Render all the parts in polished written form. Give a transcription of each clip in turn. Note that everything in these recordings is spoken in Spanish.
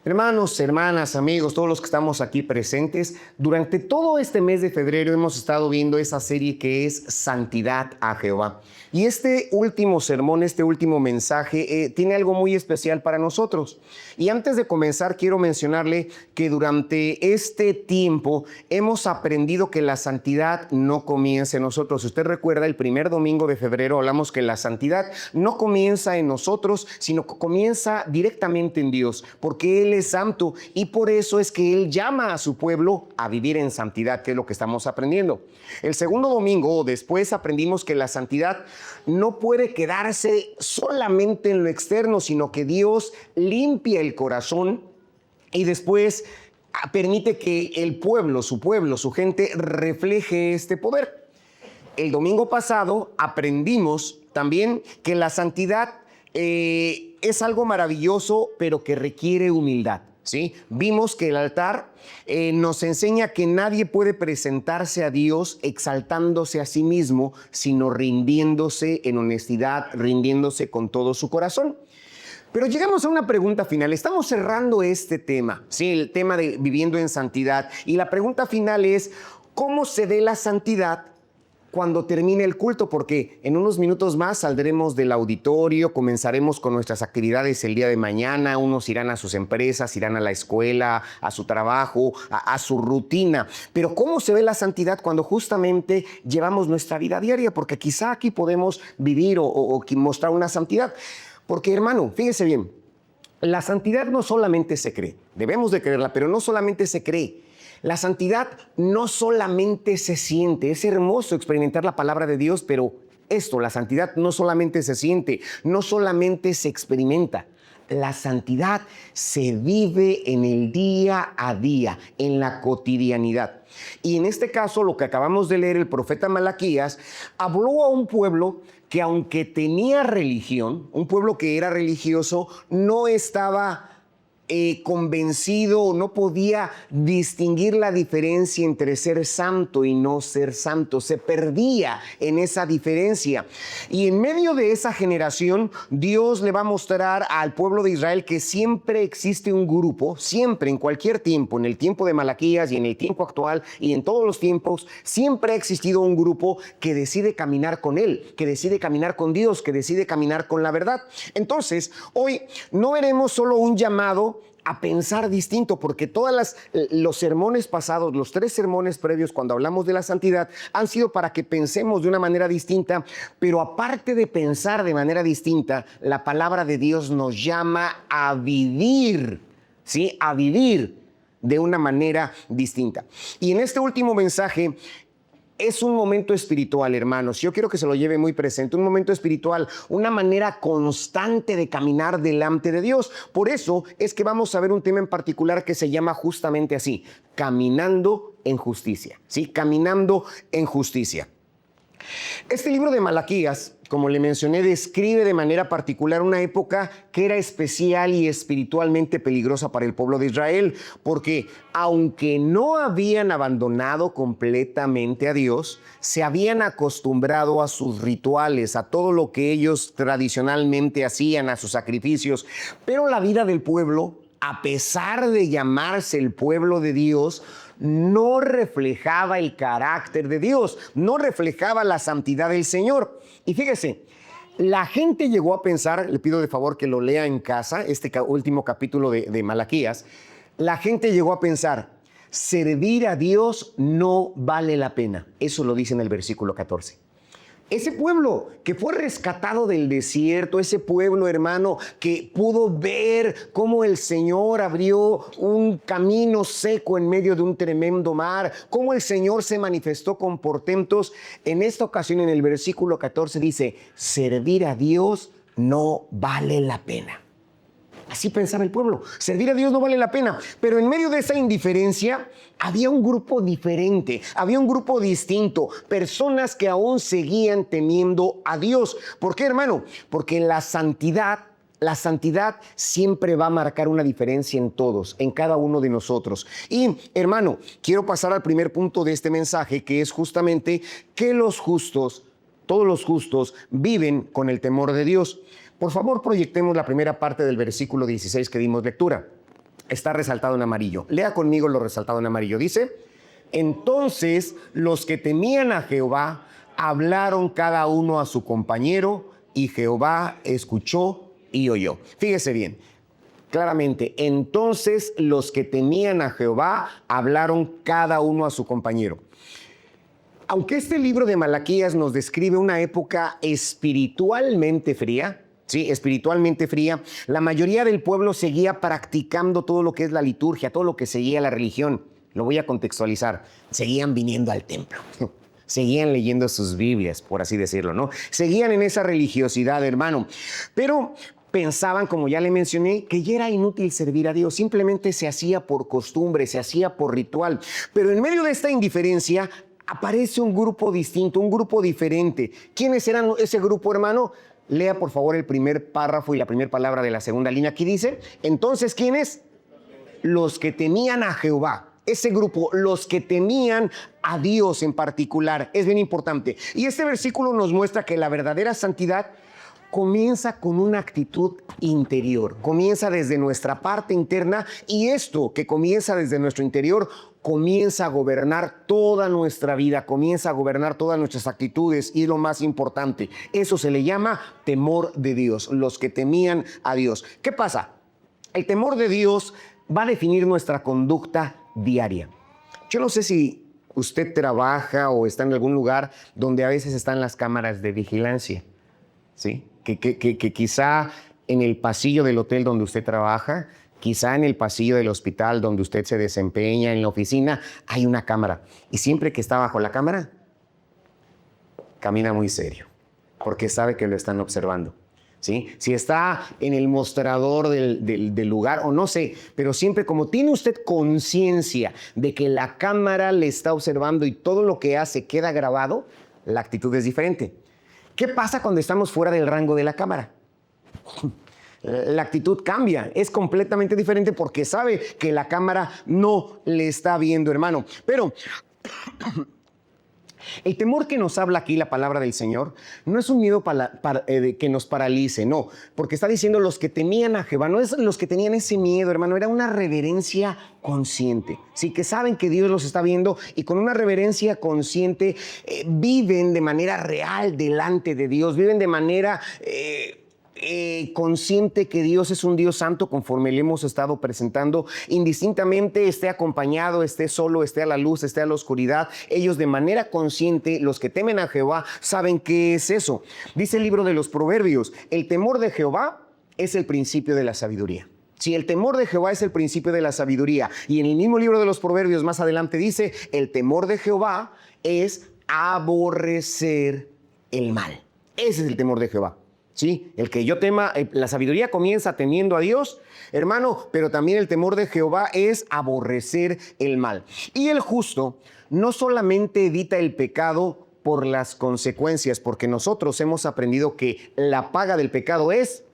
Hermanos, hermanas, amigos, todos los que estamos aquí presentes, durante todo este mes de febrero hemos estado viendo esa serie que es Santidad a Jehová. Y este último sermón, este último mensaje, tiene algo muy especial para nosotros. Y antes de comenzar, quiero mencionarle que durante este tiempo hemos aprendido que la santidad no comienza en nosotros. Si usted recuerda, el primer domingo de febrero hablamos que la santidad no comienza en nosotros, sino que comienza directamente en Dios, porque Él es santo y por eso es que Él llama a su pueblo a vivir en santidad, que es lo que estamos aprendiendo. El segundo domingo después aprendimos que la santidad no puede quedarse solamente en lo externo, sino que Dios limpia el corazón y después permite que el pueblo, su gente, refleje este poder. El domingo pasado aprendimos también que la santidad es algo maravilloso, pero que requiere humildad, ¿sí? Vimos que el altar nos enseña que nadie puede presentarse a Dios exaltándose a sí mismo, sino rindiéndose en honestidad, rindiéndose con todo su corazón. Pero llegamos a una pregunta final. Estamos cerrando este tema, ¿sí? El tema de viviendo en santidad. Y la pregunta final es, ¿cómo se ve la santidad cuando termine el culto? Porque en unos minutos más saldremos del auditorio, comenzaremos con nuestras actividades el día de mañana, unos irán a sus empresas, irán a la escuela, a su trabajo, a su rutina. Pero ¿cómo se ve la santidad cuando justamente llevamos nuestra vida diaria? Porque quizá aquí podemos vivir o mostrar una santidad. Porque, hermano, fíjese bien, la santidad no solamente se cree, debemos de creerla, pero no solamente se cree. La santidad no solamente se siente. Es hermoso experimentar la palabra de Dios, pero la santidad no solamente se siente, no solamente se experimenta. La santidad se vive en el día a día, en la cotidianidad. Y en este caso, lo que acabamos de leer, el profeta Malaquías habló a un pueblo que, aunque tenía religión, un pueblo que era religioso, no estaba convencido, no podía distinguir la diferencia entre ser santo y no ser santo. Se perdía en esa diferencia. Y en medio de esa generación, Dios le va a mostrar al pueblo de Israel que siempre existe un grupo, siempre, en cualquier tiempo, en el tiempo de Malaquías y en el tiempo actual y en todos los tiempos, siempre ha existido un grupo que decide caminar con Él, que decide caminar con Dios, que decide caminar con la verdad. Entonces, hoy no veremos solo un llamado a pensar distinto, porque los sermones pasados, los 3 sermones previos cuando hablamos de la santidad, han sido para que pensemos de una manera distinta, pero aparte de pensar de manera distinta, la palabra de Dios nos llama a vivir, ¿sí? A vivir de una manera distinta. Y en este último mensaje, es un momento espiritual, hermanos. Yo quiero que se lo lleve muy presente. Un momento espiritual, una manera constante de caminar delante de Dios. Por eso es que vamos a ver un tema en particular que se llama justamente así: caminando en justicia. ¿Sí? Caminando en justicia. Este libro de Malaquías, como le mencioné, describe de manera particular una época que era especial y espiritualmente peligrosa para el pueblo de Israel, porque aunque no habían abandonado completamente a Dios, se habían acostumbrado a sus rituales, a todo lo que ellos tradicionalmente hacían, a sus sacrificios, pero la vida del pueblo, a pesar de llamarse el pueblo de Dios, no reflejaba el carácter de Dios, no reflejaba la santidad del Señor. Y fíjese, la gente llegó a pensar, le pido de favor que lo lea en casa, este último capítulo de Malaquías, la gente llegó a pensar, servir a Dios no vale la pena. Eso lo dice en el versículo 14. Ese pueblo que fue rescatado del desierto, ese pueblo, hermano, que pudo ver cómo el Señor abrió un camino seco en medio de un tremendo mar, cómo el Señor se manifestó con portentos. En esta ocasión, en el versículo 14 dice, servir a Dios no vale la pena. Así pensaba el pueblo. Servir a Dios no vale la pena. Pero en medio de esa indiferencia había un grupo diferente, había un grupo distinto, personas que aún seguían temiendo a Dios. ¿Por qué, hermano? Porque la santidad siempre va a marcar una diferencia en todos, en cada uno de nosotros. Y, hermano, quiero pasar al primer punto de este mensaje, que es justamente que todos los justos, viven con el temor de Dios. Por favor, proyectemos la primera parte del versículo 16 que dimos lectura. está resaltado en amarillo. Lea conmigo lo resaltado en amarillo. Dice, entonces los que temían a Jehová hablaron cada uno a su compañero y Jehová escuchó y oyó. Fíjese bien, claramente, entonces los que temían a Jehová hablaron cada uno a su compañero. Aunque este libro de Malaquías nos describe una época espiritualmente fría, sí, espiritualmente fría, la mayoría del pueblo seguía practicando todo lo que es la liturgia, todo lo que seguía la religión. Lo voy a contextualizar. Seguían viniendo al templo. Seguían leyendo sus Biblias, por así decirlo, ¿no? Seguían en esa religiosidad, hermano. Pero pensaban, como ya le mencioné, que ya era inútil servir a Dios. Simplemente se hacía por costumbre, se hacía por ritual. Pero en medio de esta indiferencia aparece un grupo distinto, un grupo diferente. ¿Quiénes eran ese grupo, hermano? Lea, por favor, el primer párrafo y la primera palabra de la segunda línea. Aquí dice, entonces, ¿quiénes? Los que temían a Jehová. Ese grupo, los que temían a Dios en particular, es bien importante. Y este versículo nos muestra que la verdadera santidad comienza con una actitud interior, comienza desde nuestra parte interna, y esto que comienza desde nuestro interior comienza a gobernar toda nuestra vida, comienza a gobernar todas nuestras actitudes, y lo más importante, eso se le llama temor de Dios, los que temían a Dios. ¿Qué pasa? El temor de Dios va a definir nuestra conducta diaria. Yo no sé si usted trabaja o está en algún lugar donde a veces están las cámaras de vigilancia, ¿sí? Que quizá en el pasillo del hotel donde usted trabaja, quizá en el pasillo del hospital donde usted se desempeña, en la oficina, hay una cámara. Y siempre que está bajo la cámara, camina muy serio, porque sabe que lo están observando. ¿Sí? Si está en el mostrador del lugar o no sé, pero siempre como tiene usted conciencia de que la cámara le está observando y todo lo que hace queda grabado, la actitud es diferente. ¿Qué pasa cuando estamos fuera del rango de la cámara? La actitud cambia, es completamente diferente porque sabe que la cámara no le está viendo, hermano. Pero el temor que nos habla aquí la palabra del Señor no es un miedo que nos paralice, no, porque está diciendo los que temían a Jehová, no es los que tenían ese miedo, hermano, era una reverencia consciente, sí, que saben que Dios los está viendo y con una reverencia consciente viven de manera real delante de Dios, viven de manera consciente que Dios es un Dios santo conforme le hemos estado presentando, indistintamente esté acompañado, esté solo, esté a la luz, esté a la oscuridad, ellos de manera consciente, los que temen a Jehová, saben qué es eso. Dice el libro de los Proverbios, el temor de Jehová es el principio de la sabiduría. Si el temor de Jehová es el principio de la sabiduría, y en el mismo libro de los Proverbios más adelante dice, el temor de Jehová es aborrecer el mal. Ese es el temor de Jehová. Sí, el que yo tema, la sabiduría comienza temiendo a Dios, hermano, pero también el temor de Jehová es aborrecer el mal. Y el justo no solamente evita el pecado por las consecuencias, porque nosotros hemos aprendido que la paga del pecado es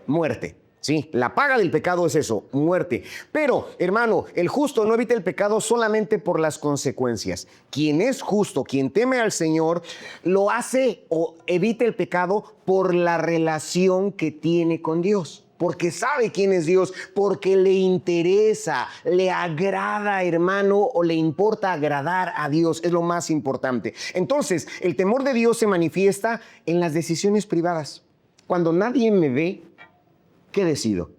muerte. Sí, la paga del pecado es eso, muerte. Pero, hermano, el justo no evita el pecado solamente por las consecuencias. Quien es justo, quien teme al Señor, lo hace o evita el pecado por la relación que tiene con Dios. Porque sabe quién es Dios, porque le interesa, le agrada, hermano, o le importa agradar a Dios, es lo más importante. Entonces, el temor de Dios se manifiesta en las decisiones privadas. Cuando nadie me ve, ¿qué decido?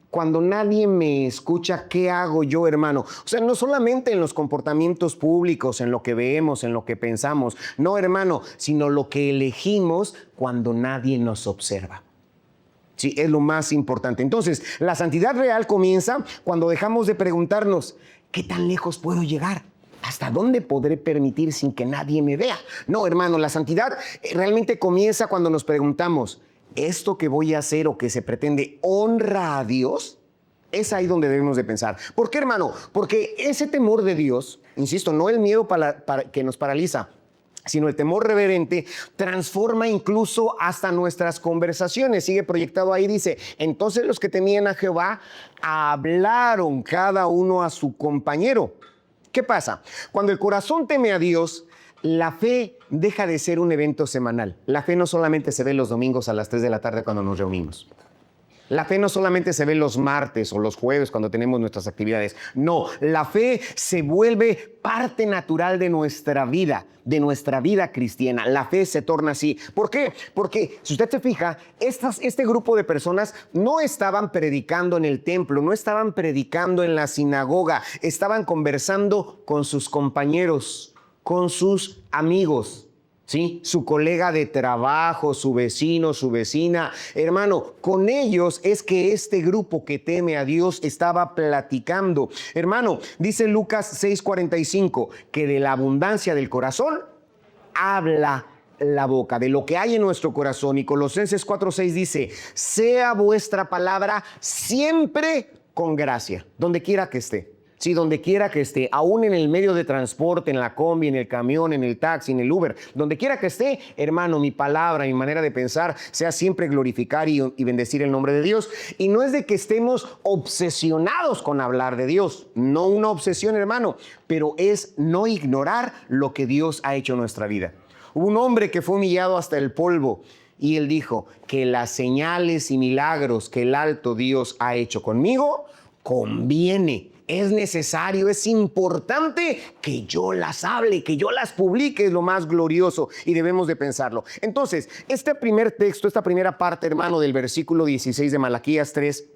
Cuando nadie me escucha, ¿qué hago yo, hermano? O sea, no solamente en los comportamientos públicos, en lo que vemos, en lo que pensamos, no, hermano, sino lo que elegimos cuando nadie nos observa. Sí, es lo más importante. Entonces, la santidad real comienza cuando dejamos de preguntarnos, ¿qué tan lejos puedo llegar? ¿Hasta dónde podré permitir sin que nadie me vea? No, hermano, la santidad realmente comienza cuando nos preguntamos, ¿esto que voy a hacer o que se pretende honra a Dios? Es ahí donde debemos de pensar. ¿Por qué, hermano? Porque ese temor de Dios, insisto, no el miedo que nos paraliza, sino el temor reverente, transforma incluso hasta nuestras conversaciones. Sigue proyectado ahí, dice, entonces los que temían a Jehová hablaron cada uno a su compañero. ¿Qué pasa? Cuando el corazón teme a Dios, la fe deja de ser un evento semanal. La fe no solamente se ve los domingos a las 3 de la tarde cuando nos reunimos. La fe no solamente se ve los martes o los jueves cuando tenemos nuestras actividades. No, la fe se vuelve parte natural de nuestra vida cristiana. La fe se torna así. ¿Por qué? Porque si usted se fija, este grupo de personas no estaban predicando en el templo, no estaban predicando en la sinagoga, estaban conversando con sus compañeros, con sus amigos. ¿Sí? Su colega de trabajo, su vecino, su vecina. Hermano, con ellos es que este grupo que teme a Dios estaba platicando. Hermano, dice Lucas 6:45, que de la abundancia del corazón habla la boca, de lo que hay en nuestro corazón. Y Colosenses 4:6 dice, sea vuestra palabra siempre con gracia, donde quiera que esté. Sí, donde quiera que esté, aún en el medio de transporte, en la combi, en el camión, en el taxi, en el Uber, donde quiera que esté, hermano, mi palabra, mi manera de pensar, sea siempre glorificar y bendecir el nombre de Dios. Y no es de que estemos obsesionados con hablar de Dios, no una obsesión, hermano, pero es no ignorar lo que Dios ha hecho en nuestra vida. Hubo un hombre que fue humillado hasta el polvo y él dijo que las señales y milagros que el alto Dios ha hecho conmigo conviene. Es necesario, es importante que yo las hable, que yo las publique, es lo más glorioso y debemos de pensarlo. Entonces, este primer texto, esta primera parte, hermano, del versículo 16 de Malaquías 3,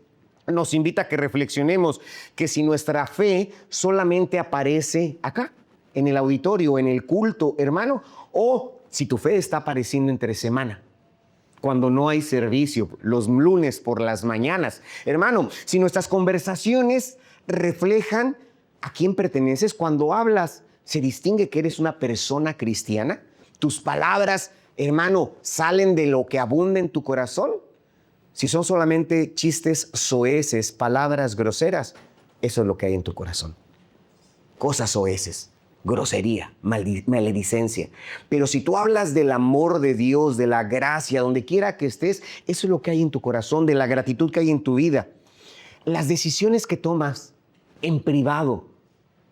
nos invita a que reflexionemos que si nuestra fe solamente aparece acá, en el auditorio, en el culto, hermano, o si tu fe está apareciendo entre semana, cuando no hay servicio, los lunes por las mañanas. Hermano, si nuestras conversaciones reflejan a quién perteneces, cuando hablas, ¿se distingue que eres una persona cristiana? ¿Tus palabras, hermano, salen de lo que abunda en tu corazón? Si son solamente chistes soeces, palabras groseras, eso es lo que hay en tu corazón. Cosas soeces, grosería, maledicencia. Pero si tú hablas del amor de Dios, de la gracia, donde quiera que estés, eso es lo que hay en tu corazón, de la gratitud que hay en tu vida. Las decisiones que tomas en privado,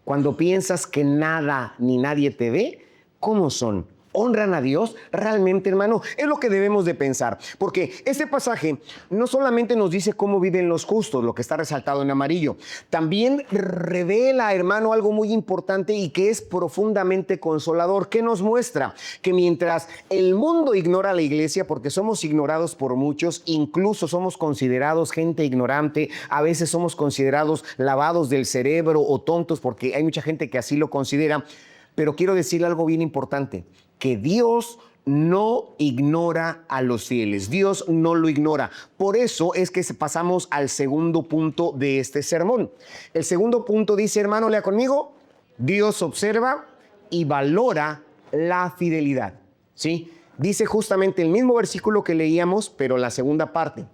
cuando piensas que nada ni nadie te ve, ¿cómo son? ¿Honran a Dios? Realmente, hermano, es lo que debemos de pensar. Porque este pasaje no solamente nos dice cómo viven los justos, lo que está resaltado en amarillo, también revela, hermano, algo muy importante y que es profundamente consolador. ¿Qué nos muestra? Que mientras el mundo ignora a la iglesia, porque somos ignorados por muchos, incluso somos considerados gente ignorante, a veces somos considerados lavados del cerebro o tontos, porque hay mucha gente que así lo considera. Pero quiero decirle algo bien importante, que Dios no ignora a los fieles. Dios no lo ignora. Por eso es que pasamos al segundo punto de este sermón. El segundo punto dice, hermano, lea conmigo, Dios observa y valora la fidelidad. ¿Sí? Dice justamente el mismo versículo que leíamos, pero la segunda parte.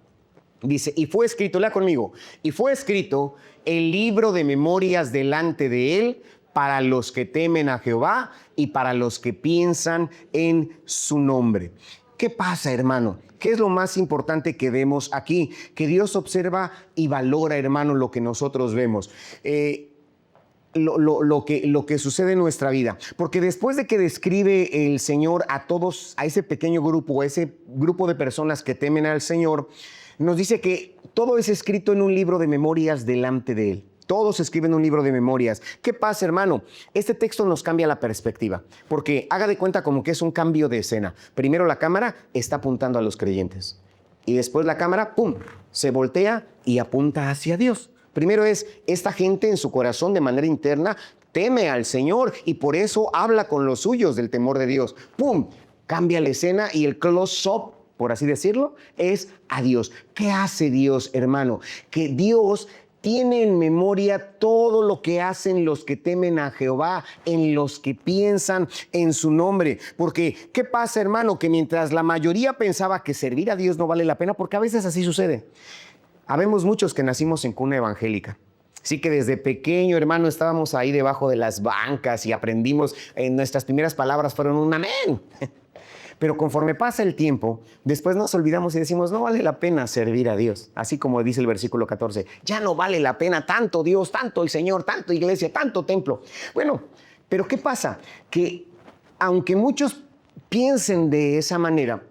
Dice, y fue escrito, lea conmigo, y fue escrito el libro de memorias delante de él para los que temen a Jehová y para los que piensan en su nombre. ¿Qué pasa, hermano? ¿Qué es lo más importante que vemos aquí? Que Dios observa y valora, hermano, lo que nosotros vemos. Lo que sucede en nuestra vida. Porque después de que describe el Señor a todos, a ese pequeño grupo, a ese grupo de personas que temen al Señor, nos dice que todo es escrito en un libro de memorias delante de él. Todos escriben un libro de memorias. ¿Qué pasa, hermano? Este texto nos cambia la perspectiva, porque haga de cuenta como que es un cambio de escena. Primero la cámara está apuntando a los creyentes y después la cámara, ¡pum!, se voltea y apunta hacia Dios. Primero es esta gente en su corazón de manera interna teme al Señor y por eso habla con los suyos del temor de Dios. ¡Pum!, cambia la escena y el close-up, por así decirlo, es a Dios. ¿Qué hace Dios, hermano? Que Dios tiene en memoria todo lo que hacen los que temen a Jehová, en los que piensan en su nombre. Porque, ¿qué pasa, hermano? Que mientras la mayoría pensaba que servir a Dios no vale la pena, porque a veces así sucede. Habemos muchos que nacimos en cuna evangélica. Sí que desde pequeño, hermano, estábamos ahí debajo de las bancas y aprendimos, en nuestras primeras palabras fueron un amén. Pero conforme pasa el tiempo, después nos olvidamos y decimos, no vale la pena servir a Dios. Así como dice el versículo 14, ya no vale la pena tanto Dios, tanto el Señor, tanto iglesia, tanto templo. Bueno, pero ¿qué pasa? Que aunque muchos piensen de esa manera,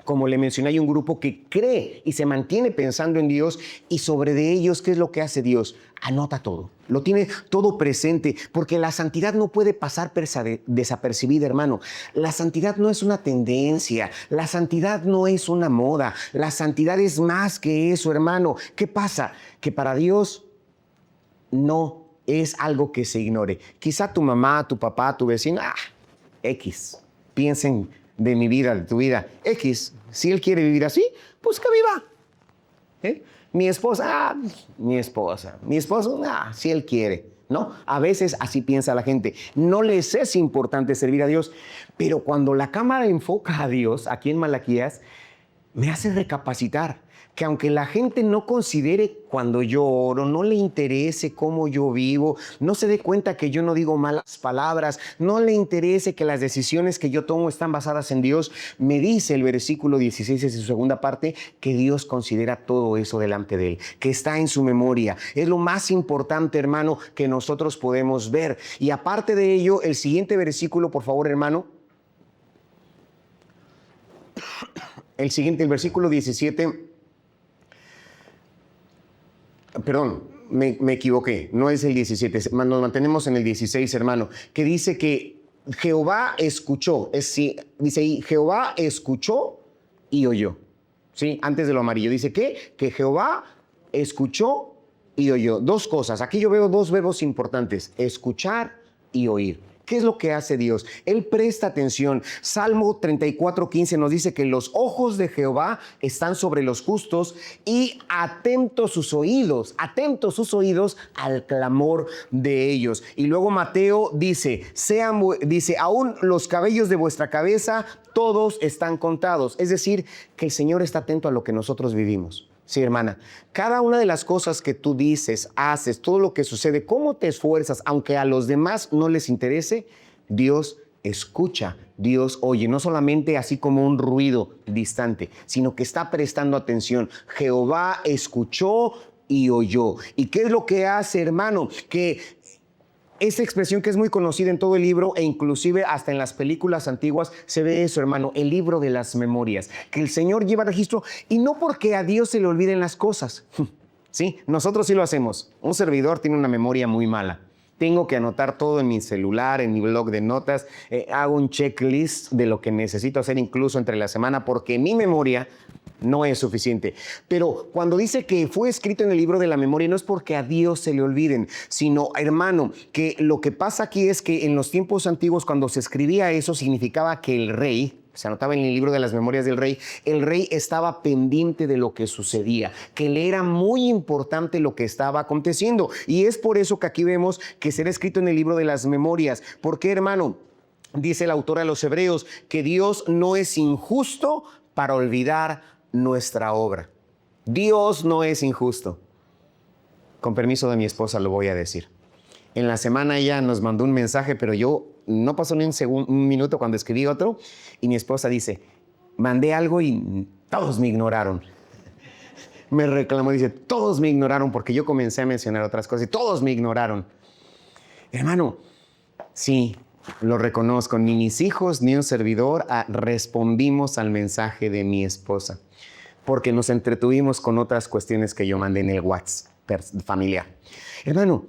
como le mencioné, hay un grupo que cree y se mantiene pensando en Dios, y sobre de ellos, ¿qué es lo que hace Dios? Anota todo, lo tiene todo presente, porque la santidad no puede pasar desapercibida, hermano. La santidad no es una tendencia, la santidad no es una moda, la santidad es más que eso, hermano. ¿Qué pasa? Que para Dios no es algo que se ignore. Quizá tu mamá, tu papá, tu vecino, X, piensen de mi vida, de tu vida, X, si él quiere vivir así, pues que viva. Mi esposa, mi esposo, si él quiere, ¿no? A veces así piensa la gente. No les es importante servir a Dios, pero cuando la cámara enfoca a Dios, aquí en Malaquías, me hace recapacitar que aunque la gente no considere cuando yo oro, no le interese cómo yo vivo, no se dé cuenta que yo no digo malas palabras, no le interese que las decisiones que yo tomo están basadas en Dios, me dice el versículo 16 en su segunda parte que Dios considera todo eso delante de él, que está en su memoria. Es lo más importante, hermano, que nosotros podemos ver. Y aparte de ello, el siguiente versículo, por favor, hermano. El versículo 17... Perdón, me equivoqué, no es el 17, nos mantenemos en el 16, hermano, que dice que Jehová escuchó, dice ahí, Jehová escuchó y oyó, ¿sí? Antes de lo amarillo, dice que Jehová escuchó y oyó. Dos cosas, aquí yo veo dos verbos importantes, escuchar y oír. ¿Qué es lo que hace Dios? Él presta atención. Salmo 34:15 nos dice que los ojos de Jehová están sobre los justos y atentos sus oídos al clamor de ellos. Y luego Mateo dice, aún los cabellos de vuestra cabeza, todos están contados. Es decir, que el Señor está atento a lo que nosotros vivimos. Sí, hermana, cada una de las cosas que tú dices, haces, todo lo que sucede, cómo te esfuerzas, aunque a los demás no les interese, Dios escucha, Dios oye, no solamente así como un ruido distante, sino que está prestando atención. Jehová escuchó y oyó. ¿Y qué es lo que hace, hermano? Que esa expresión que es muy conocida en todo el libro e inclusive hasta en las películas antiguas se ve eso, hermano, el libro de las memorias, que el Señor lleva registro y no porque a Dios se le olviden las cosas. Sí, nosotros sí lo hacemos. Un servidor tiene una memoria muy mala. Tengo que anotar todo en mi celular, en mi blog de notas. Hago un checklist de lo que necesito hacer incluso entre la semana porque mi memoria no es suficiente. Pero cuando dice que fue escrito en el libro de la memoria, no es porque a Dios se le olviden, sino, hermano, que lo que pasa aquí es que en los tiempos antiguos, cuando se escribía eso, significaba que el rey, se anotaba en el libro de las memorias del rey, el rey estaba pendiente de lo que sucedía, que le era muy importante lo que estaba aconteciendo. Y es por eso que aquí vemos que será escrito en el libro de las memorias. ¿Por qué, hermano? Dice el autor a los Hebreos que Dios no es injusto para olvidar nuestra obra. Dios no es injusto. Con permiso de mi esposa lo voy a decir. En la semana ella nos mandó un mensaje, pero yo no pasó ni un minuto cuando escribí otro y mi esposa dice, mandé algo y todos me ignoraron. Me reclamó, dice, todos me ignoraron porque yo comencé a mencionar otras cosas y todos me ignoraron. Hermano, sí, lo reconozco, ni mis hijos ni un servidor respondimos al mensaje de mi esposa porque nos entretuvimos con otras cuestiones que yo mandé en el WhatsApp familiar. Hermano,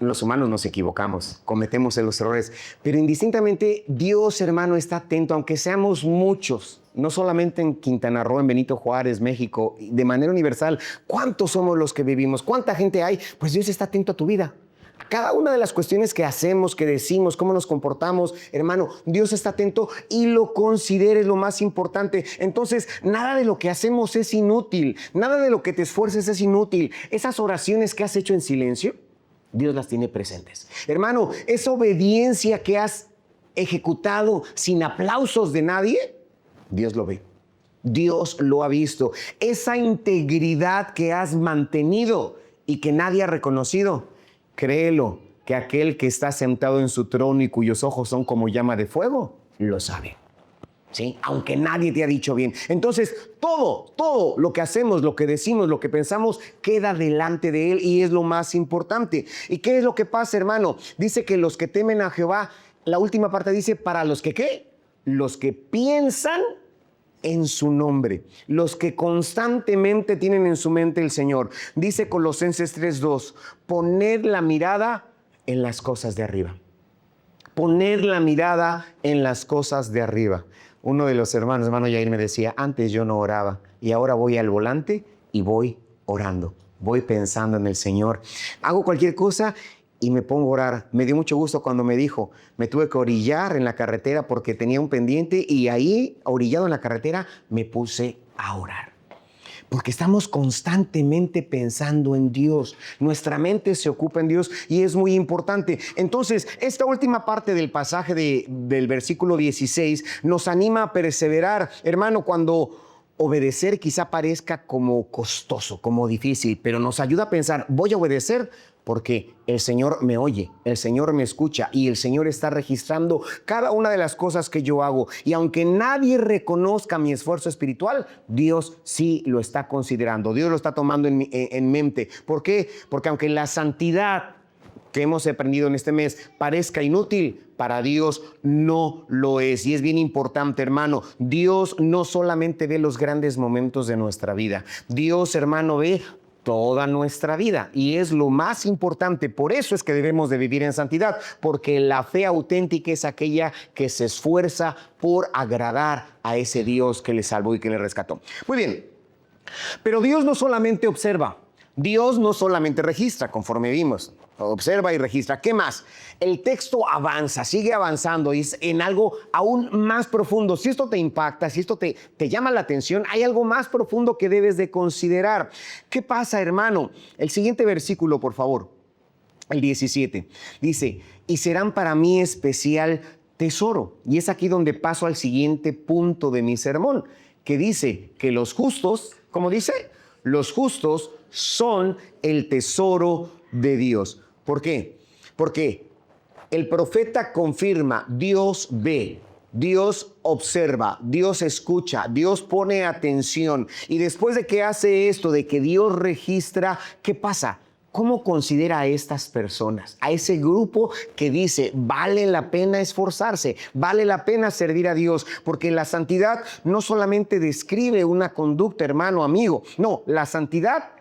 los humanos nos equivocamos, cometemos los errores, pero indistintamente Dios, hermano, está atento, aunque seamos muchos, no solamente en Quintana Roo, en Benito Juárez, México, de manera universal. ¿Cuántos somos los que vivimos? ¿Cuánta gente hay? Pues Dios está atento a tu vida. Cada una de las cuestiones que hacemos, que decimos, cómo nos comportamos, hermano, Dios está atento y lo considera lo más importante. Entonces, nada de lo que hacemos es inútil, nada de lo que te esfuerces es inútil. Esas oraciones que has hecho en silencio, Dios las tiene presentes. Hermano, esa obediencia que has ejecutado sin aplausos de nadie, Dios lo ve. Dios lo ha visto. Esa integridad que has mantenido y que nadie ha reconocido, créelo, que aquel que está sentado en su trono y cuyos ojos son como llama de fuego, lo sabe. ¿Sí? Aunque nadie te ha dicho bien. Entonces, todo lo que hacemos, lo que decimos, lo que pensamos, queda delante de Él y es lo más importante. ¿Y qué es lo que pasa, hermano? Dice que los que temen a Jehová, la última parte dice, para los que, ¿qué? Los que piensan en su nombre, los que constantemente tienen en su mente el Señor. Dice Colosenses 3:2, poner la mirada en las cosas de arriba. Poner la mirada en las cosas de arriba. Uno de los hermano Yair me decía, antes yo no oraba y ahora voy al volante y voy orando. Voy pensando en el Señor. Hago cualquier cosa y me pongo a orar. Me dio mucho gusto cuando me dijo, me tuve que orillar en la carretera porque tenía un pendiente y ahí, orillado en la carretera, me puse a orar. Porque estamos constantemente pensando en Dios. Nuestra mente se ocupa en Dios y es muy importante. Entonces, esta última parte del pasaje del versículo 16 nos anima a perseverar. Hermano, cuando obedecer quizá parezca como costoso, como difícil, pero nos ayuda a pensar, voy a obedecer porque el Señor me oye, el Señor me escucha y el Señor está registrando cada una de las cosas que yo hago. Y aunque nadie reconozca mi esfuerzo espiritual, Dios sí lo está considerando, Dios lo está tomando en mente. ¿Por qué? Porque aunque la santidad que hemos aprendido en este mes parezca inútil, para Dios no lo es. Y es bien importante, hermano, Dios no solamente ve los grandes momentos de nuestra vida. Dios, hermano, ve toda nuestra vida y es lo más importante. Por eso es que debemos de vivir en santidad, porque la fe auténtica es aquella que se esfuerza por agradar a ese Dios que le salvó y que le rescató. Muy bien, pero Dios no solamente observa, Dios no solamente registra, conforme vimos, observa y registra. ¿Qué más? El texto avanza, sigue avanzando y es en algo aún más profundo. Si esto te impacta, si esto te llama la atención, hay algo más profundo que debes de considerar. ¿Qué pasa, hermano? El siguiente versículo, por favor, el 17, dice, y serán para mí especial tesoro. Y es aquí donde paso al siguiente punto de mi sermón, que dice que los justos, ¿cómo dice? Los justos son el tesoro de Dios. ¿Por qué? Porque el profeta confirma, Dios ve, Dios observa, Dios escucha, Dios pone atención. Y después de que hace esto, de que Dios registra, ¿qué pasa? ¿Cómo considera a estas personas? A ese grupo que dice, vale la pena esforzarse, vale la pena servir a Dios, porque la santidad no solamente describe una conducta, hermano, amigo. No, la santidad,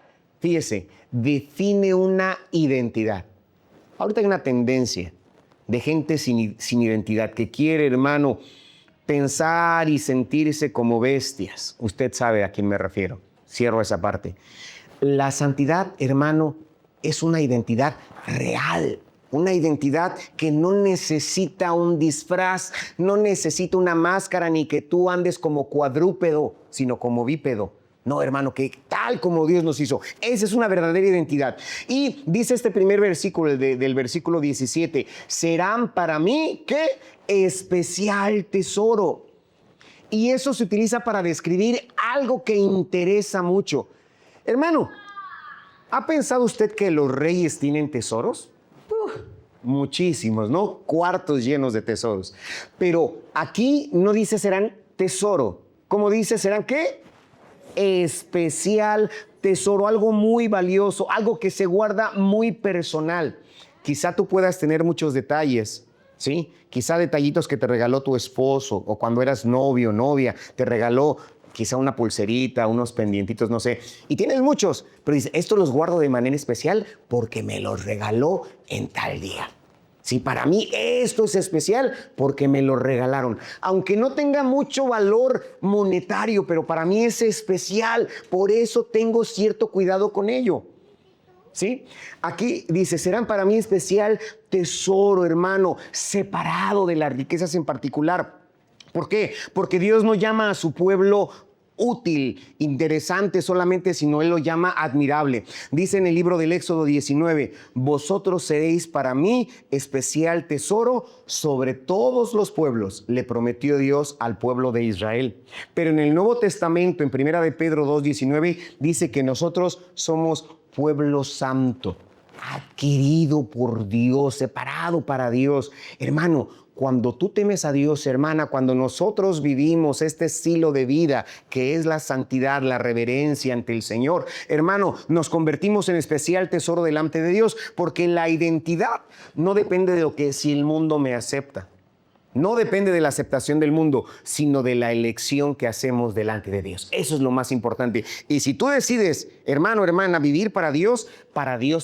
fíjese, define una identidad. Ahorita hay una tendencia de gente sin identidad que quiere, hermano, pensar y sentirse como bestias. Usted sabe a quién me refiero. Cierro esa parte. La santidad, hermano, es una identidad real, una identidad que no necesita un disfraz, no necesita una máscara ni que tú andes como cuadrúpedo, sino como bípedo. No, hermano, que tal como Dios nos hizo. Esa es una verdadera identidad. Y dice este primer versículo, del versículo 17, serán para mí, ¿qué? Especial tesoro. Y eso se utiliza para describir algo que interesa mucho. Hermano, ¿ha pensado usted que los reyes tienen tesoros? Muchísimos, ¿no? Cuartos llenos de tesoros. Pero aquí no dice serán tesoro. ¿Cómo dice? ¿Serán qué? Especial tesoro, algo muy valioso, algo que se guarda muy personal. Quizá tú puedas tener muchos detalles, ¿sí? Quizá detallitos que te regaló tu esposo o cuando eras novio o novia, te regaló quizá una pulserita, unos pendientitos, no sé. Y tienes muchos, pero dice, esto los guardo de manera especial porque me los regaló en tal día. Sí, para mí esto es especial porque me lo regalaron. Aunque no tenga mucho valor monetario, pero para mí es especial. Por eso tengo cierto cuidado con ello. ¿Sí? Aquí dice, serán para mí especial tesoro, hermano, separado de las riquezas en particular. ¿Por qué? Porque Dios no llama a su pueblo útil, interesante solamente, sino Él lo llama admirable. Dice en el libro del Éxodo 19, vosotros seréis para mí especial tesoro sobre todos los pueblos, le prometió Dios al pueblo de Israel. Pero en el Nuevo Testamento, en 1 de Pedro 2:19, dice que nosotros somos pueblo santo, adquirido por Dios, separado para Dios. Hermano, cuando tú temes a Dios, hermana, cuando nosotros vivimos este estilo de vida que es la santidad, la reverencia ante el Señor, hermano, nos convertimos en especial tesoro delante de Dios, porque la identidad no depende de lo que si el mundo me acepta. No depende de la aceptación del mundo, sino de la elección que hacemos delante de Dios. Eso es lo más importante. Y si tú decides, hermano, hermana, vivir para Dios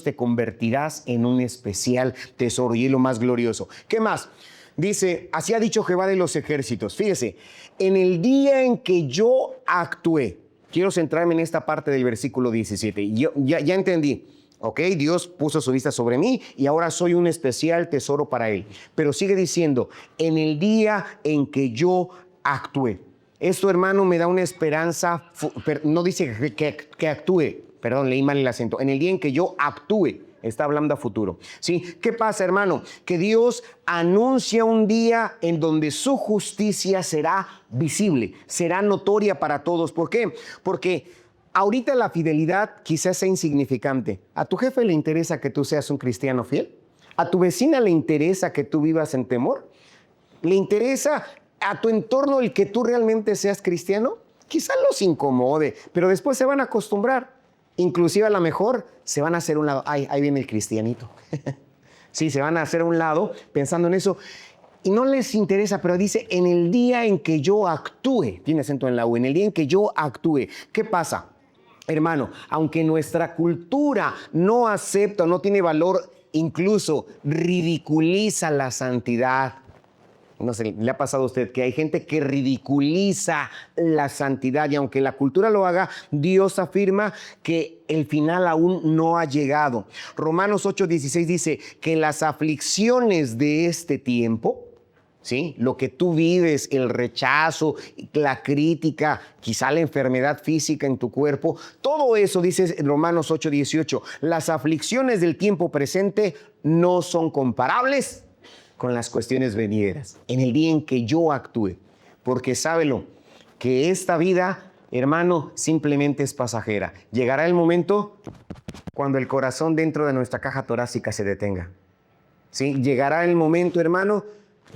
te convertirás en un especial tesoro y es lo más glorioso. ¿Qué más? Dice, así ha dicho Jehová de los ejércitos. Fíjese, en el día en que yo actué, quiero centrarme en esta parte del versículo 17. Yo ya entendí. Ok, Dios puso su vista sobre mí y ahora soy un especial tesoro para Él. Pero sigue diciendo, en el día en que yo actué. Esto, hermano, me da una esperanza, no dice que actúe, perdón, leí mal el acento. En el día en que yo actúe, está hablando a futuro. ¿Sí? ¿Qué pasa, hermano? Que Dios anuncia un día en donde su justicia será visible, será notoria para todos. ¿Por qué? Porque ahorita la fidelidad quizás sea insignificante. ¿A tu jefe le interesa que tú seas un cristiano fiel? ¿A tu vecina le interesa que tú vivas en temor? ¿Le interesa a tu entorno el que tú realmente seas cristiano? Quizás los incomode, pero después se van a acostumbrar. Inclusive a lo mejor se van a hacer un lado. Ay, ahí viene el cristianito. Sí, se van a hacer un lado pensando en eso. Y no les interesa, pero dice, en el día en que yo actúe, tiene acento en la U, en el día en que yo actúe. ¿Qué pasa? Hermano, aunque nuestra cultura no acepta, no tiene valor, incluso ridiculiza la santidad. No sé, ¿le ha pasado a usted que hay gente que ridiculiza la santidad? Y aunque la cultura lo haga, Dios afirma que el final aún no ha llegado. Romanos 8:16 dice que las aflicciones de este tiempo, ¿sí? Lo que tú vives, el rechazo, la crítica, quizá la enfermedad física en tu cuerpo, todo eso, dice Romanos 8:18, las aflicciones del tiempo presente no son comparables con las cuestiones venideras, en el día en que yo actúe. Porque sábelo, que esta vida, hermano, simplemente es pasajera. Llegará el momento cuando el corazón dentro de nuestra caja torácica se detenga. ¿Sí? Llegará el momento, hermano,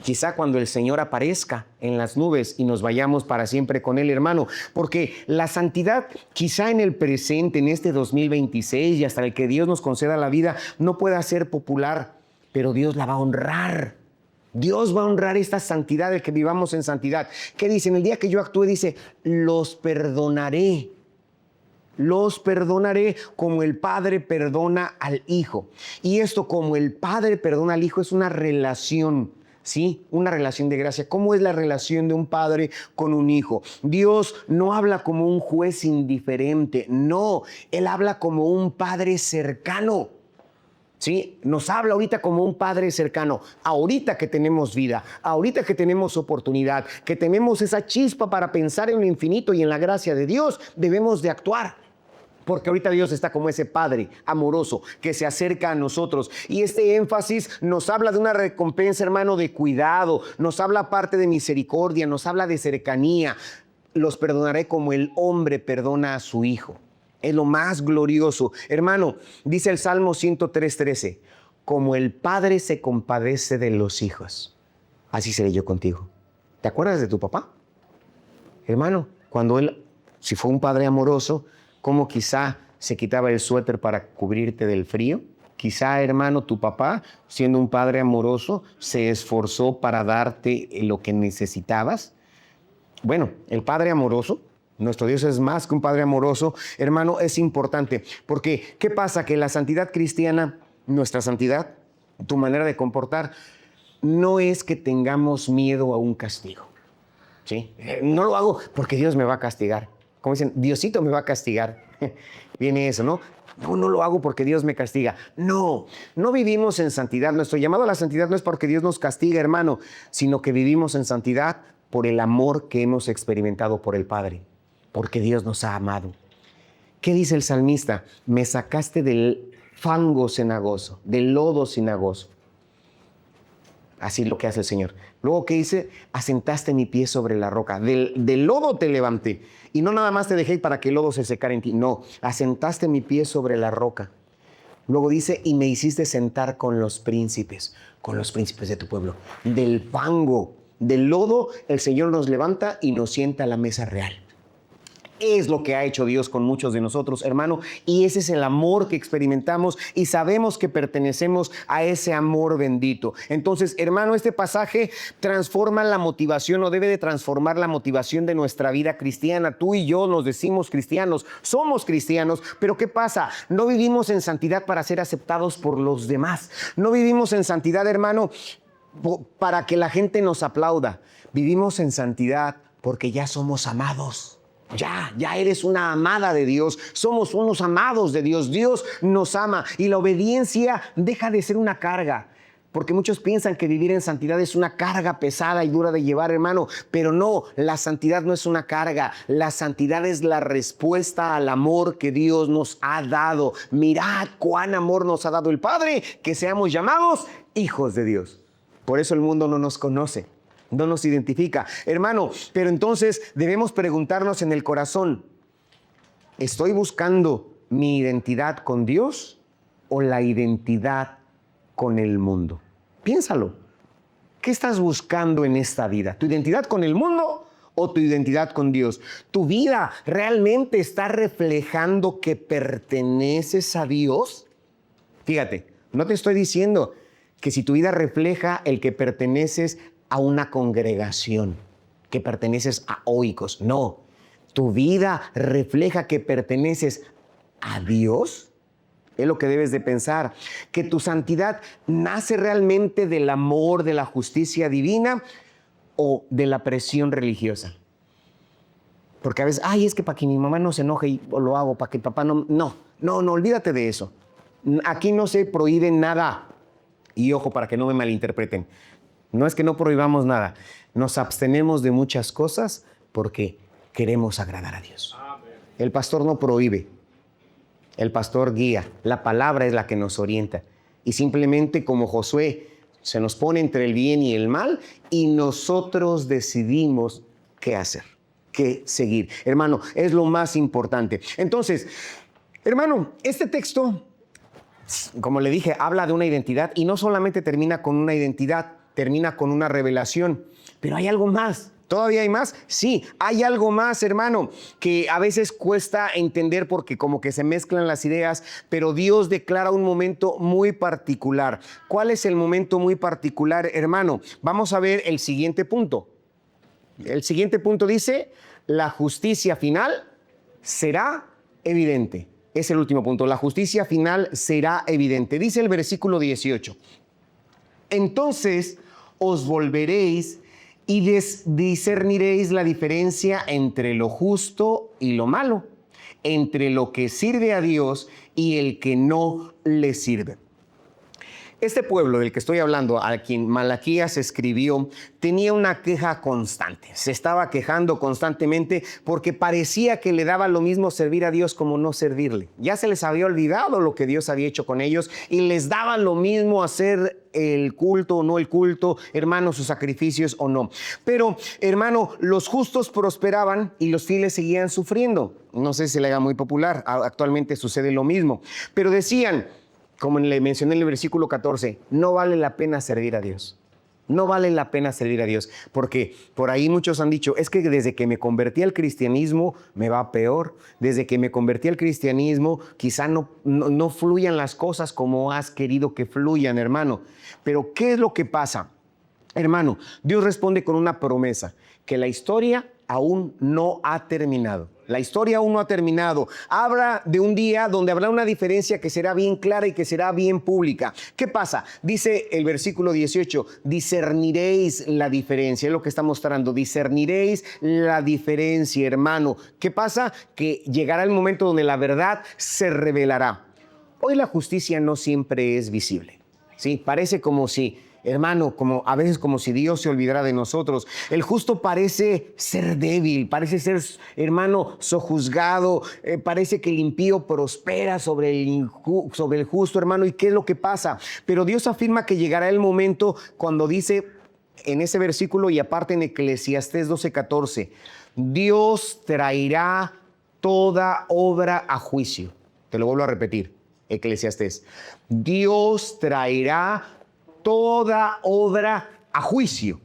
quizá cuando el Señor aparezca en las nubes y nos vayamos para siempre con Él, hermano. Porque la santidad, quizá en el presente, en este 2026 y hasta el que Dios nos conceda la vida, no pueda ser popular, pero Dios la va a honrar. Dios va a honrar esta santidad, el que vivamos en santidad. ¿Qué dice? En el día que yo actúe, dice, los perdonaré. Los perdonaré como el Padre perdona al Hijo. Y esto, como el Padre perdona al Hijo, es una relación, ¿sí? Una relación de gracia. ¿Cómo es la relación de un padre con un hijo? Dios no habla como un juez indiferente, no. Él habla como un padre cercano. ¿Sí? Nos habla ahorita como un padre cercano, ahorita que tenemos vida, ahorita que tenemos oportunidad, que tenemos esa chispa para pensar en lo infinito y en la gracia de Dios, debemos de actuar. Porque ahorita Dios está como ese Padre amoroso que se acerca a nosotros. Y este énfasis nos habla de una recompensa, hermano, de cuidado, nos habla parte de misericordia, nos habla de cercanía. Los perdonaré como el hombre perdona a su hijo. Es lo más glorioso. Hermano, dice el Salmo 103:13, como el Padre se compadece de los hijos, así seré yo contigo. ¿Te acuerdas de tu papá? Hermano, cuando él, si fue un padre amoroso, ¿cómo quizá se quitaba el suéter para cubrirte del frío? Quizá, hermano, tu papá, siendo un padre amoroso, se esforzó para darte lo que necesitabas. Bueno, el Padre amoroso, nuestro Dios es más que un Padre amoroso, hermano, es importante. Porque, ¿qué pasa? Que la santidad cristiana, nuestra santidad, tu manera de comportar, no es que tengamos miedo a un castigo. ¿Sí? No lo hago porque Dios me va a castigar. Como dicen, Diosito me va a castigar. Viene eso, ¿no? No lo hago porque Dios me castiga. No vivimos en santidad. Nuestro llamado a la santidad no es porque Dios nos castiga, hermano, sino que vivimos en santidad por el amor que hemos experimentado por el Padre, porque Dios nos ha amado. ¿Qué dice el salmista? Me sacaste del fango cenagoso, del lodo cenagoso. Así es lo que hace el Señor. Luego, ¿qué dice? Asentaste mi pie sobre la roca. Del lodo te levanté. Y no nada más te dejé para que el lodo se secara en ti. No, asentaste mi pie sobre la roca. Luego dice, y me hiciste sentar con los príncipes de tu pueblo. Del fango, del lodo, el Señor nos levanta y nos sienta a la mesa real. Es lo que ha hecho Dios con muchos de nosotros, hermano, y ese es el amor que experimentamos y sabemos que pertenecemos a ese amor bendito. Entonces, hermano, este pasaje transforma la motivación o debe de transformar la motivación de nuestra vida cristiana. Tú y yo nos decimos cristianos, somos cristianos, pero ¿qué pasa? No vivimos en santidad para ser aceptados por los demás. No vivimos en santidad, hermano, para que la gente nos aplauda. Vivimos en santidad porque ya somos amados. Ya eres una amada de Dios. Somos unos amados de Dios. Dios nos ama y la obediencia deja de ser una carga. Porque muchos piensan que vivir en santidad es una carga pesada y dura de llevar, hermano. Pero no, la santidad no es una carga. La santidad es la respuesta al amor que Dios nos ha dado. Mirad cuán amor nos ha dado el Padre, que seamos llamados hijos de Dios. Por eso el mundo no nos conoce. No nos identifica. Hermano, pero entonces debemos preguntarnos en el corazón, ¿estoy buscando mi identidad con Dios o la identidad con el mundo? Piénsalo. ¿Qué estás buscando en esta vida? ¿Tu identidad con el mundo o tu identidad con Dios? ¿Tu vida realmente está reflejando que perteneces a Dios? Fíjate, no te estoy diciendo que si tu vida refleja el que perteneces a una congregación, que perteneces a Oikos. No, tu vida refleja que perteneces a Dios. Es lo que debes de pensar, que tu santidad nace realmente del amor, de la justicia divina o de la presión religiosa. Porque a veces, es que para que mi mamá no se enoje y lo hago, para que papá no, olvídate de eso. Aquí no se prohíbe nada. Y ojo, para que no me malinterpreten. No es que no prohibamos nada, nos abstenemos de muchas cosas porque queremos agradar a Dios. El pastor no prohíbe, el pastor guía, la palabra es la que nos orienta. Y simplemente como Josué se nos pone entre el bien y el mal y nosotros decidimos qué hacer, qué seguir. Hermano, es lo más importante. Entonces, hermano, este texto, como le dije, habla de una identidad y no solamente termina con una identidad, termina con una revelación. Pero hay algo más. ¿Todavía hay más? Sí, hay algo más, hermano, que a veces cuesta entender porque como que se mezclan las ideas, pero Dios declara un momento muy particular. ¿Cuál es el momento muy particular, hermano? Vamos a ver el siguiente punto. El siguiente punto dice, la justicia final será evidente. Es el último punto. La justicia final será evidente. Dice el versículo 18. Entonces os volveréis y discerniréis la diferencia entre lo justo y lo malo, entre lo que sirve a Dios y el que no le sirve. Este pueblo del que estoy hablando, a quien Malaquías escribió, tenía una queja constante. Se estaba quejando constantemente porque parecía que le daba lo mismo servir a Dios como no servirle. Ya se les había olvidado lo que Dios había hecho con ellos y les daba lo mismo hacer el culto o no el culto, hermano, sus sacrificios o no. Pero, hermano, los justos prosperaban y los fieles seguían sufriendo. No sé si se le haga muy popular, actualmente sucede lo mismo. Pero decían, como le mencioné en el versículo 14, no vale la pena servir a Dios. No vale la pena servir a Dios, porque por ahí muchos han dicho, es que desde que me convertí al cristianismo me va peor. Desde que me convertí al cristianismo quizá no fluyan las cosas como has querido que fluyan, hermano. Pero ¿qué es lo que pasa? Hermano, Dios responde con una promesa, que la historia aún no ha terminado. La historia aún no ha terminado. Habla de un día donde habrá una diferencia que será bien clara y que será bien pública. ¿Qué pasa? Dice el versículo 18, discerniréis la diferencia. Es lo que está mostrando. Discerniréis la diferencia, hermano. ¿Qué pasa? Que llegará el momento donde la verdad se revelará. Hoy la justicia no siempre es visible. ¿Sí? Parece como si... Hermano, a veces como si Dios se olvidara de nosotros. El justo parece ser débil, parece ser, hermano, sojuzgado. Parece que el impío prospera sobre el justo, hermano. ¿Y qué es lo que pasa? Pero Dios afirma que llegará el momento cuando dice en ese versículo y aparte en Eclesiastés 12:14, Dios traerá toda obra a juicio. Te lo vuelvo a repetir, Eclesiastés. Dios traerá toda obra a juicio.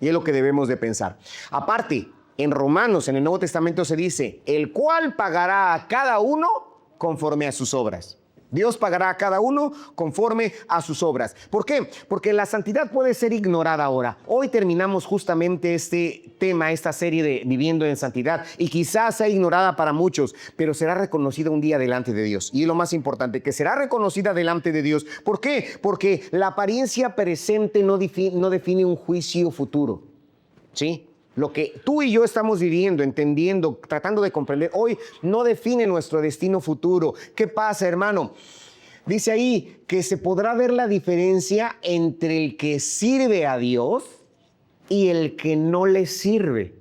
Y es lo que debemos de pensar. Aparte, En Romanos, en el Nuevo Testamento se dice, el cual pagará a cada uno conforme a sus obras. Dios pagará a cada uno conforme a sus obras. ¿Por qué? Porque la santidad puede ser ignorada ahora. Hoy terminamos justamente este tema, esta serie de Viviendo en Santidad, y quizás sea ignorada para muchos, pero será reconocida un día delante de Dios. Y lo más importante, que será reconocida delante de Dios. ¿Por qué? Porque la apariencia presente no define un juicio futuro. ¿Sí? Lo que tú y yo estamos viviendo, entendiendo, tratando de comprender hoy, no define nuestro destino futuro. ¿Qué pasa, hermano? Dice ahí que se podrá ver la diferencia entre el que sirve a Dios y el que no le sirve.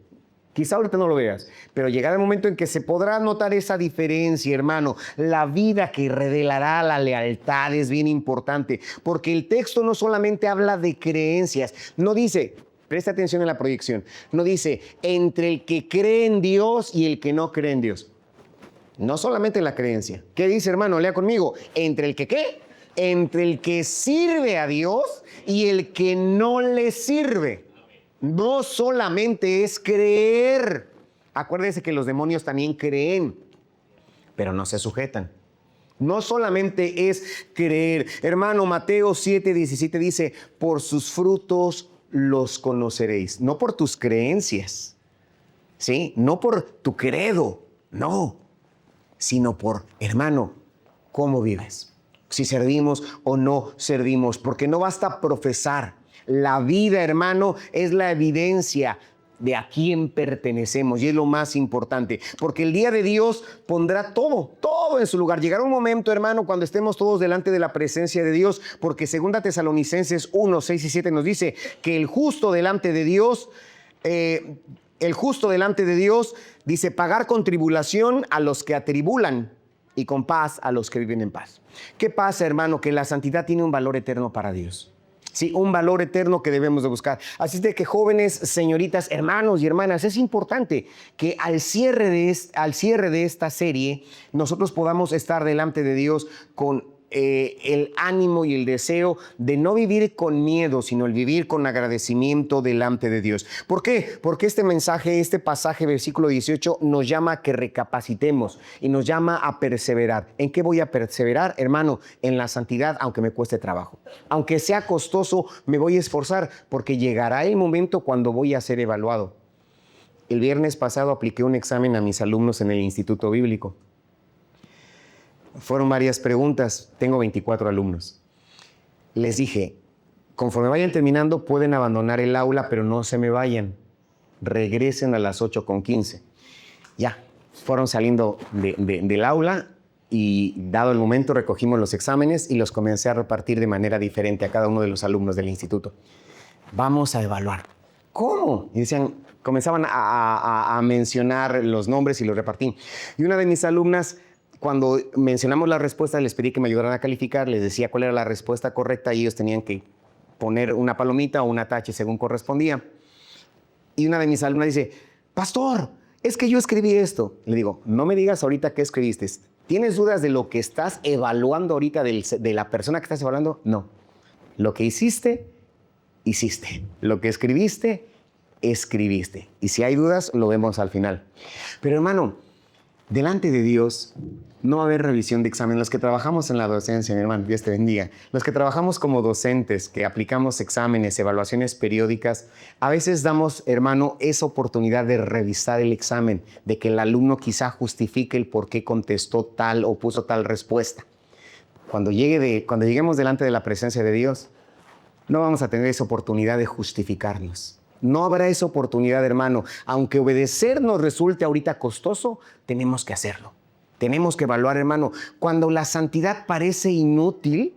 Quizá ahorita no lo veas, pero llegará el momento en que se podrá notar esa diferencia, hermano. La vida que revelará la lealtad es bien importante, porque el texto no solamente habla de creencias, no dice... Presta atención en la proyección. No dice, entre el que cree en Dios y el que no cree en Dios. No solamente la creencia. ¿Qué dice, hermano? Lea conmigo. ¿Entre el que qué? Entre el que sirve a Dios y el que no le sirve. No solamente es creer. Acuérdese que los demonios también creen, pero no se sujetan. No solamente es creer. Hermano, Mateo 7:17 dice, por sus frutos los conoceréis, no por tus creencias, ¿sí? No por tu credo, no, sino por, hermano, cómo vives, si servimos o no servimos, porque no basta profesar. La vida, hermano, es la evidencia de a quién pertenecemos, y es lo más importante, porque el día de Dios pondrá todo en su lugar. Llegará un momento, hermano, cuando estemos todos delante de la presencia de Dios, porque 2 Tesalonicenses 1:6-7 nos dice que el justo delante de Dios, dice, pagar con tribulación a los que atribulan y con paz a los que viven en paz. ¿Qué pasa, hermano? Que la santidad tiene un valor eterno para Dios. Sí, un valor eterno que debemos de buscar. Así de que jóvenes, señoritas, hermanos y hermanas, es importante que al cierre de esta serie nosotros podamos estar delante de Dios con el ánimo y el deseo de no vivir con miedo, sino el vivir con agradecimiento delante de Dios. ¿Por qué? Porque este mensaje, este pasaje, versículo 18, nos llama a que recapacitemos y nos llama a perseverar. ¿En qué voy a perseverar, hermano? En la santidad, aunque me cueste trabajo. Aunque sea costoso, me voy a esforzar, porque llegará el momento cuando voy a ser evaluado. El viernes pasado apliqué un examen a mis alumnos en el Instituto Bíblico. Fueron varias preguntas. Tengo 24 alumnos. Les dije, conforme vayan terminando, pueden abandonar el aula, pero no se me vayan. Regresen a las 8:15. Ya, fueron saliendo del aula y dado el momento recogimos los exámenes y los comencé a repartir de manera diferente a cada uno de los alumnos del instituto. Vamos a evaluar. ¿Cómo? Y comenzaban a mencionar los nombres y los repartí. Y una de mis alumnas, cuando mencionamos las respuestas, les pedí que me ayudaran a calificar, les decía cuál era la respuesta correcta y ellos tenían que poner una palomita o una tache según correspondía. Y una de mis alumnas dice, pastor, es que yo escribí esto. Le digo, no me digas ahorita qué escribiste. ¿Tienes dudas de lo que estás evaluando ahorita, de la persona que estás evaluando? No. Lo que hiciste, hiciste. Lo que escribiste, escribiste. Y si hay dudas, lo vemos al final. Pero hermano, delante de Dios no va a haber revisión de examen. Los que trabajamos en la docencia, mi hermano, Dios te bendiga. Los que trabajamos como docentes, que aplicamos exámenes, evaluaciones periódicas, a veces damos, hermano, esa oportunidad de revisar el examen, de que el alumno quizá justifique el por qué contestó tal o puso tal respuesta. Cuando lleguemos delante de la presencia de Dios, no vamos a tener esa oportunidad de justificarnos. No habrá esa oportunidad, hermano. Aunque obedecer nos resulte ahorita costoso, tenemos que hacerlo. Tenemos que evaluar, hermano. Cuando la santidad parece inútil,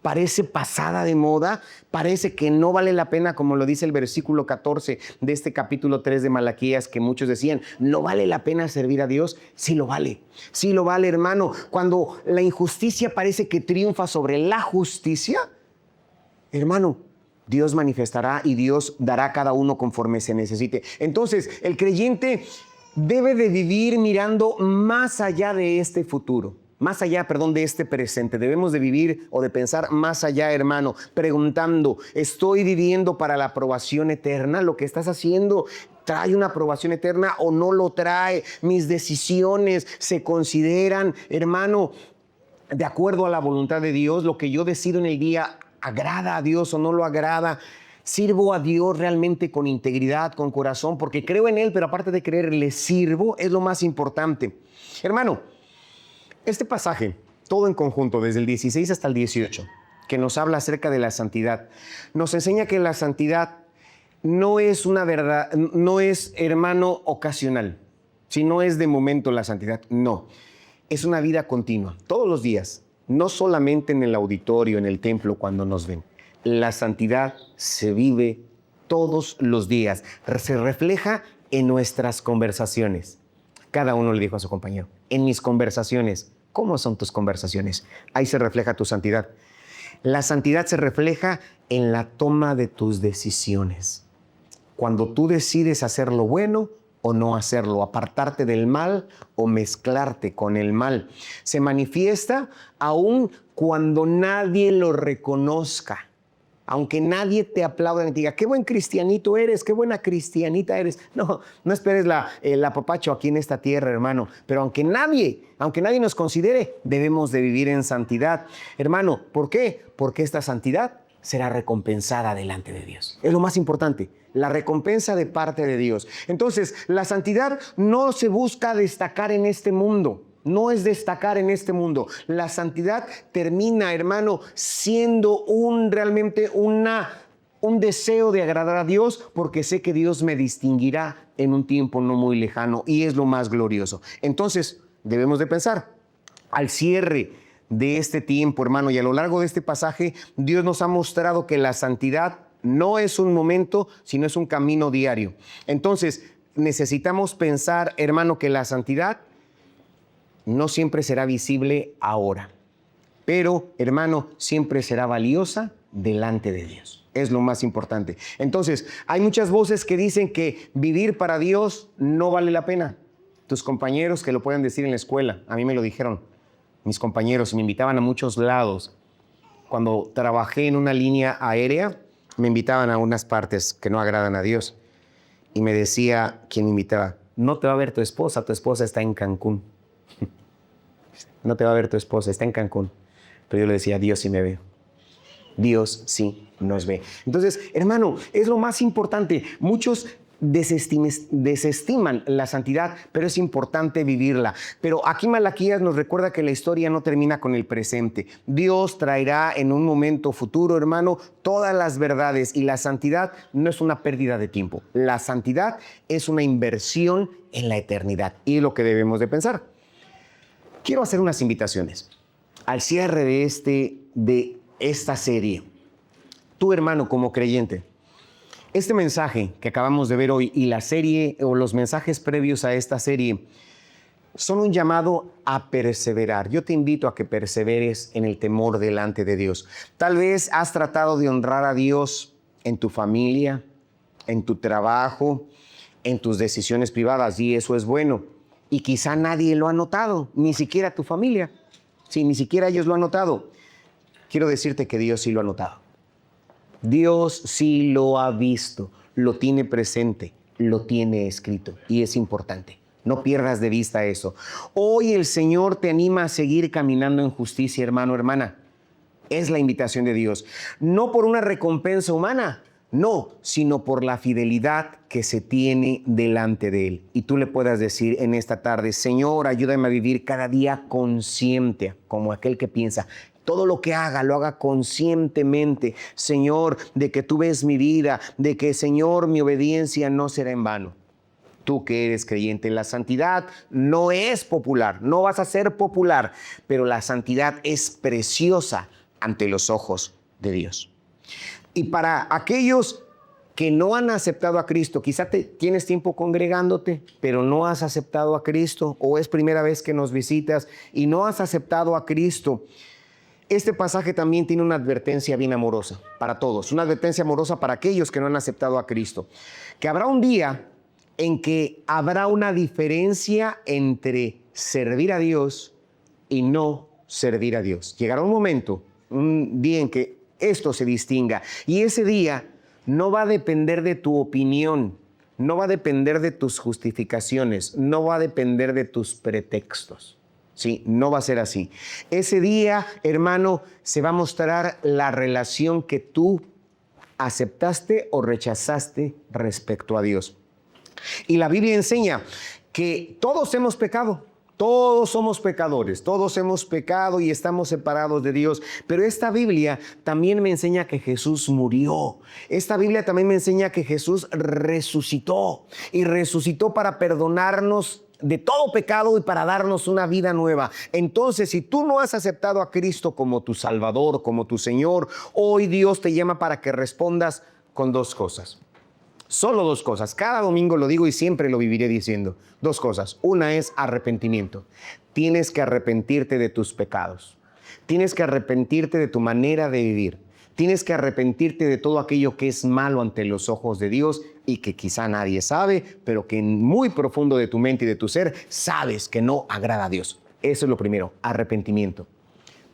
parece pasada de moda, parece que no vale la pena, como lo dice el versículo 14 de este capítulo 3 de Malaquías, que muchos decían, no vale la pena servir a Dios. Sí lo vale, hermano. Cuando la injusticia parece que triunfa sobre la justicia, hermano, Dios manifestará y Dios dará a cada uno conforme se necesite. Entonces, el creyente debe de vivir mirando más allá de este futuro, de este presente. Debemos de vivir o de pensar más allá, hermano, preguntando, ¿estoy viviendo para la aprobación eterna? Lo que estás haciendo ¿trae una aprobación eterna o no lo trae? Mis decisiones se consideran, hermano, de acuerdo a la voluntad de Dios. Lo que yo decido en el día, ¿agrada a Dios o no lo agrada? ¿Sirvo a Dios realmente con integridad, con corazón? Porque creo en Él, pero aparte de creer, le sirvo. Es lo más importante. Hermano, este pasaje, todo en conjunto, desde el 16 hasta el 18, que nos habla acerca de la santidad, nos enseña que la santidad no es una verdad, no es, hermano, ocasional. Si no es de momento la santidad, no. Es una vida continua, todos los días, no solamente en el auditorio, en el templo, cuando nos ven. La santidad se vive todos los días, se refleja en nuestras conversaciones. Cada uno le dijo a su compañero, en mis conversaciones. ¿Cómo son tus conversaciones? Ahí se refleja tu santidad. La santidad se refleja en la toma de tus decisiones. Cuando tú decides hacer lo bueno o no hacerlo, apartarte del mal o mezclarte con el mal. Se manifiesta aún cuando nadie lo reconozca. Aunque nadie te aplaude y te diga, qué buen cristianito eres, qué buena cristianita eres. No esperes el apapacho aquí en esta tierra, hermano. Pero aunque nadie nos considere, debemos de vivir en santidad. Hermano, ¿por qué? Porque esta santidad será recompensada delante de Dios. Es lo más importante, la recompensa de parte de Dios. Entonces, la santidad no se busca destacar en este mundo. No es destacar en este mundo. La santidad termina, hermano, siendo realmente un deseo de agradar a Dios, porque sé que Dios me distinguirá en un tiempo no muy lejano, y es lo más glorioso. Entonces, debemos de pensar, al cierre de este tiempo, hermano, y a lo largo de este pasaje, Dios nos ha mostrado que la santidad no es un momento, sino es un camino diario. Entonces, necesitamos pensar, hermano, que la santidad no siempre será visible ahora, pero, hermano, siempre será valiosa delante de Dios. Es lo más importante. Entonces, hay muchas voces que dicen que vivir para Dios no vale la pena. Tus compañeros que lo pueden decir en la escuela, a mí me lo dijeron. Mis compañeros me invitaban a muchos lados. Cuando trabajé en una línea aérea, me invitaban a unas partes que no agradan a Dios. Y me decía quien me invitaba, no te va a ver tu esposa está en Cancún. No te va a ver tu esposa, está en Cancún. Pero yo le decía, Dios sí me ve. Dios sí nos ve. Entonces, hermano, es lo más importante. Muchos desestiman la santidad, pero es importante vivirla. Pero aquí Malaquías nos recuerda que la historia no termina con el presente. Dios traerá en un momento futuro, hermano, todas las verdades, y la santidad no es una pérdida de tiempo. La santidad es una inversión en la eternidad, y es lo que debemos de pensar. Quiero hacer unas invitaciones al cierre de esta serie. Tú, hermano, como creyente, este mensaje que acabamos de ver hoy y la serie o los mensajes previos a esta serie son un llamado a perseverar. Yo te invito a que perseveres en el temor delante de Dios. Tal vez has tratado de honrar a Dios en tu familia, en tu trabajo, en tus decisiones privadas, y eso es bueno. Y quizá nadie lo ha notado, ni siquiera tu familia. Sí, ni siquiera ellos lo han notado. Quiero decirte que Dios sí lo ha notado. Dios sí lo ha visto, lo tiene presente, lo tiene escrito, y es importante. No pierdas de vista eso. Hoy el Señor te anima a seguir caminando en justicia, hermano, hermana. Es la invitación de Dios. No por una recompensa humana, no, sino por la fidelidad que se tiene delante de Él. Y tú le puedas decir en esta tarde, Señor, ayúdame a vivir cada día consciente, como aquel que piensa, todo lo que haga, lo haga conscientemente, Señor, de que tú ves mi vida, de que, Señor, mi obediencia no será en vano. Tú que eres creyente, la santidad no es popular, no vas a ser popular, pero la santidad es preciosa ante los ojos de Dios. Y para aquellos que no han aceptado a Cristo, quizá tienes tiempo congregándote, pero no has aceptado a Cristo, o es primera vez que nos visitas y no has aceptado a Cristo. Este pasaje también tiene una advertencia bien amorosa para todos, una advertencia amorosa para aquellos que no han aceptado a Cristo, que habrá un día en que habrá una diferencia entre servir a Dios y no servir a Dios. Llegará un momento, un día en que esto se distinga, y ese día no va a depender de tu opinión, no va a depender de tus justificaciones, no va a depender de tus pretextos. Sí, no va a ser así. Ese día, hermano, se va a mostrar la relación que tú aceptaste o rechazaste respecto a Dios. Y la Biblia enseña que todos hemos pecado. Todos somos pecadores, todos hemos pecado y estamos separados de Dios. Pero esta Biblia también me enseña que Jesús murió. Esta Biblia también me enseña que Jesús resucitó. Y resucitó para perdonarnos de todo pecado y para darnos una vida nueva. Entonces, si tú no has aceptado a Cristo como tu Salvador, como tu Señor, hoy Dios te llama para que respondas con dos cosas. Solo dos cosas. Cada domingo lo digo y siempre lo viviré diciendo. Dos cosas. Una es arrepentimiento. Tienes que arrepentirte de tus pecados. Tienes que arrepentirte de tu manera de vivir. Tienes que arrepentirte de todo aquello que es malo ante los ojos de Dios y que quizá nadie sabe, pero que en muy profundo de tu mente y de tu ser sabes que no agrada a Dios. Eso es lo primero, arrepentimiento.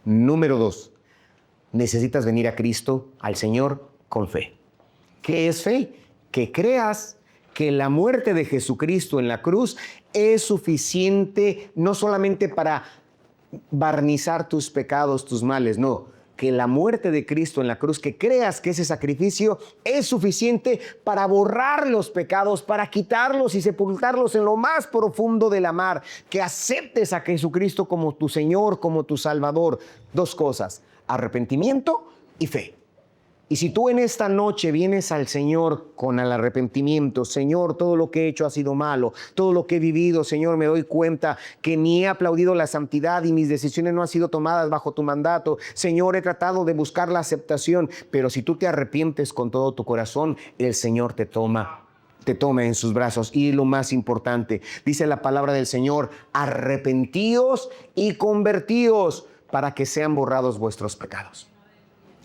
Número dos, necesitas venir a Cristo, al Señor, con fe. ¿Qué es fe? Que creas que la muerte de Jesucristo en la cruz es suficiente no solamente para barnizar tus pecados, tus males, no, que la muerte de Cristo en la cruz, que creas que ese sacrificio es suficiente para borrar los pecados, para quitarlos y sepultarlos en lo más profundo del mar, que aceptes a Jesucristo como tu Señor, como tu Salvador. Dos cosas, arrepentimiento y fe. Y si tú en esta noche vienes al Señor con el arrepentimiento, Señor, todo lo que he hecho ha sido malo, todo lo que he vivido, Señor, me doy cuenta que ni he aplaudido la santidad y mis decisiones no han sido tomadas bajo tu mandato. Señor, he tratado de buscar la aceptación, pero si tú te arrepientes con todo tu corazón, el Señor te toma en sus brazos. Y lo más importante, dice la palabra del Señor, arrepentíos y convertíos para que sean borrados vuestros pecados.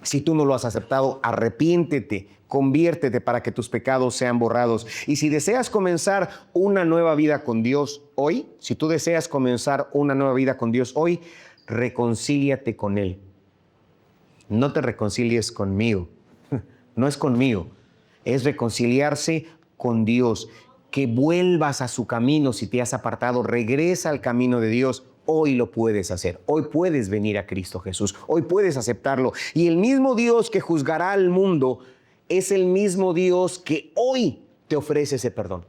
Si tú no lo has aceptado, arrepiéntete, conviértete para que tus pecados sean borrados. Y si deseas comenzar una nueva vida con Dios hoy, si tú deseas comenzar una nueva vida con Dios hoy, reconcíliate con Él. No te reconcilies conmigo, no es conmigo, es reconciliarse con Dios. Que vuelvas a su camino si te has apartado, regresa al camino de Dios. Hoy lo puedes hacer, hoy puedes venir a Cristo Jesús, hoy puedes aceptarlo. Y el mismo Dios que juzgará al mundo es el mismo Dios que hoy te ofrece ese perdón.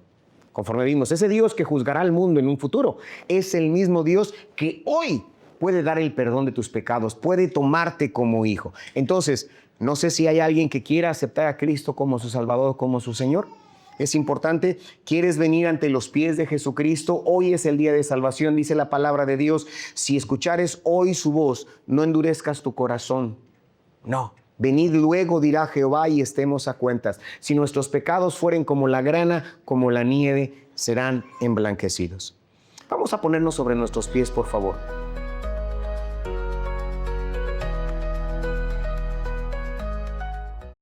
Conforme vimos, ese Dios que juzgará al mundo en un futuro es el mismo Dios que hoy puede dar el perdón de tus pecados, puede tomarte como hijo. Entonces, no sé si hay alguien que quiera aceptar a Cristo como su Salvador, como su Señor. Es importante, ¿quieres venir ante los pies de Jesucristo? Hoy es el día de salvación, dice la palabra de Dios. Si escuchares hoy su voz, no endurezcas tu corazón. No, venid luego, dirá Jehová, y estemos a cuentas. Si nuestros pecados fueren como la grana, como la nieve, serán emblanquecidos. Vamos a ponernos sobre nuestros pies, por favor.